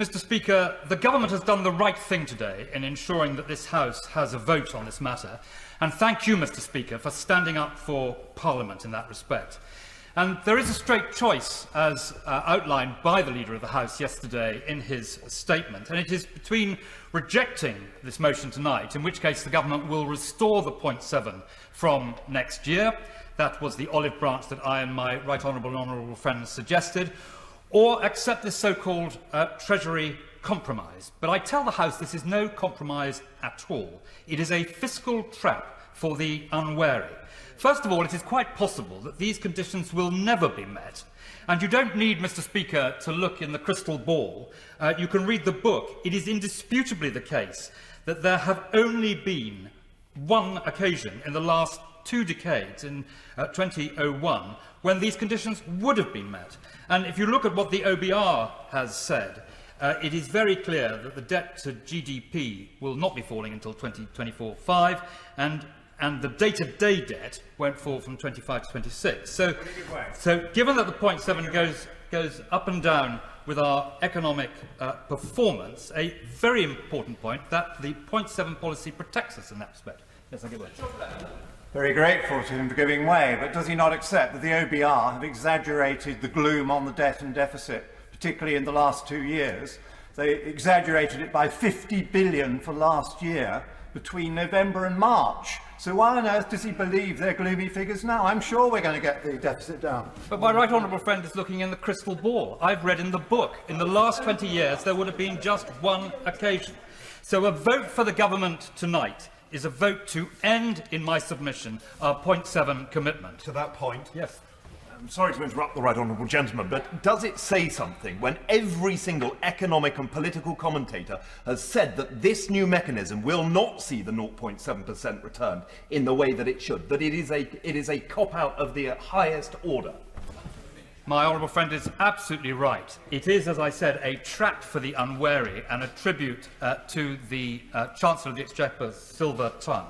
Mr. Speaker, the Government has done the right thing today in ensuring that this House has a vote on this matter, and thank you, Mr. Speaker, for standing up for Parliament in that respect. And there is a straight choice, as outlined by the Leader of the House yesterday in his statement, and it is between rejecting this motion tonight, in which case the Government will restore the 0.7 from next year. That was the olive branch that I and my right honourable friends suggested, or accept this so-called Treasury compromise. But I tell the House this is no compromise at all. It is a fiscal trap for the unwary. First of all, it is quite possible that these conditions will never be met. And you don't need, Mr. Speaker, to look in the crystal ball. You can read the book. It is indisputably the case that there have only been one occasion in the last 2 decades, in 2001, when these conditions would have been met. And if you look at what the OBR has said, it is very clear that the debt to GDP will not be falling until 2024-5, and the day-to-day debt won't fall from 25 to 26. So given that the 0.7 goes up and down with our economic performance, a very important point that the 0.7 policy protects us in that respect. Yes, I give way. Very grateful to him for giving way, but does he not accept that the OBR have exaggerated the gloom on the debt and deficit, particularly in the last 2 years? They exaggerated it by 50 billion for last year between November and March. So why on earth does he believe their gloomy figures now? I'm sure we're going to get the deficit down. But my right honourable friend is looking in the crystal ball. I've read in the book, in the last 20 years, there would have been just one occasion. So a vote for the Government tonight is a vote to end, in my submission, our 0.7 commitment. To that point, yes. I'm sorry to interrupt the right honourable gentleman, but does it say something when every single economic and political commentator has said that this new mechanism will not see the 0.7% returned in the way that it should, that it is a cop-out of the highest order? My honourable friend is absolutely right. It is, as I said, a trap for the unwary and a tribute to the Chancellor of the Exchequer's silver tongue.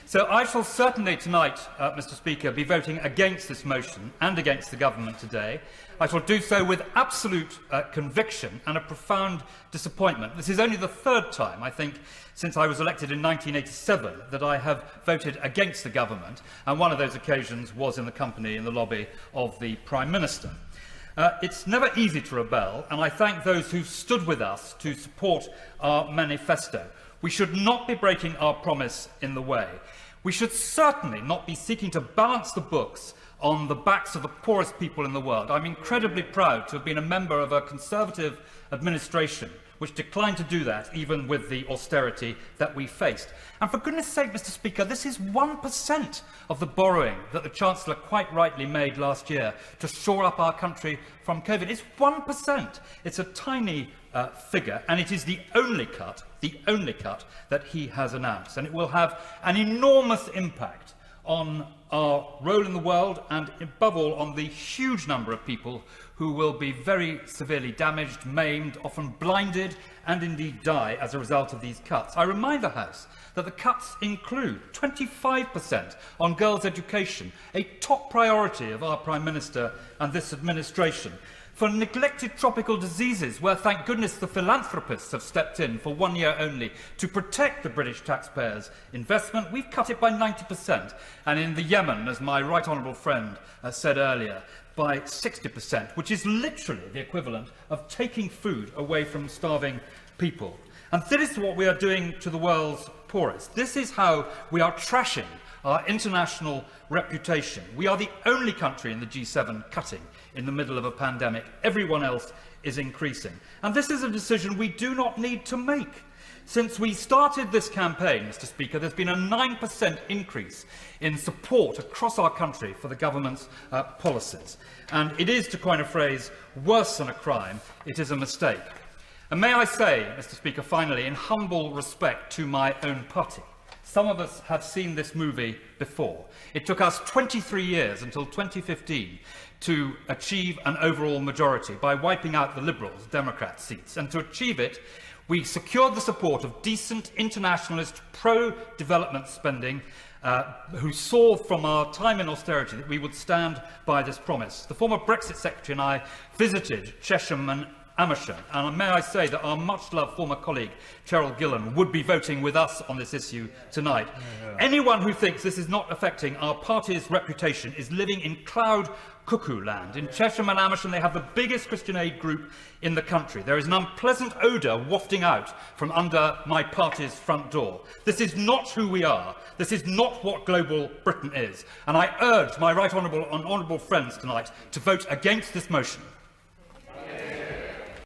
So I shall certainly tonight, Mr. Speaker, be voting against this motion and against the Government today. I shall do so with absolute conviction and a profound disappointment. This is only the 3rd time, I think, since I was elected in 1987 that I have voted against the Government, and one of those occasions was in the company, in the lobby of the Prime Minister. It's never easy to rebel, and I thank those who stood with us to support our manifesto. We should not be breaking our promise in the way. We should certainly not be seeking to balance the books on the backs of the poorest people in the world. I'm incredibly proud to have been a member of a Conservative administration which declined to do that, even with the austerity that we faced. And for goodness sake, Mr. Speaker, this is 1% of the borrowing that the Chancellor quite rightly made last year to shore up our country from COVID. It's 1%. It's a tiny figure, and it is the only cut that he has announced. And it will have an enormous impact on our role in the world and, above all, on the huge number of people who will be very severely damaged, maimed, often blinded, and indeed die as a result of these cuts. I remind the House that the cuts include 25% on girls' education, a top priority of our Prime Minister and this administration. For neglected tropical diseases, where, thank goodness, the philanthropists have stepped in for 1 year only to protect the British taxpayers' investment, we've cut it by 90%. And in the Yemen, as my right honourable friend said earlier, by 60%, which is literally the equivalent of taking food away from starving people. And this is what we are doing to the world's poorest. This is how we are trashing our international reputation. We are the only country in the G7 cutting in the middle of a pandemic. Everyone else is increasing. And this is a decision we do not need to make. Since we started this campaign, Mr. Speaker, there's been a 9% increase in support across our country for the government's policies. And it is, to coin a phrase, worse than a crime. It is a mistake. And may I say, Mr. Speaker, finally, in humble respect to my own party, some of us have seen this movie before. It took us 23 years, until 2015, to achieve an overall majority by wiping out the Liberals, Democrat seats. And to achieve it, we secured the support of decent, internationalist, pro-development spending who saw from our time in austerity that we would stand by this promise. The former Brexit Secretary and I visited Chesham and Amersham. And may I say that our much-loved former colleague, Cheryl Gillan, would be voting with us on this issue tonight. Anyone who thinks this is not affecting our party's reputation is living in cloud cuckoo land. In Chesham and Amersham, they have the biggest Christian Aid group in the country. There is an unpleasant odour wafting out from under my party's front door. This is not who we are. This is not what global Britain is. And I urge my right honourable and honourable friends tonight to vote against this motion.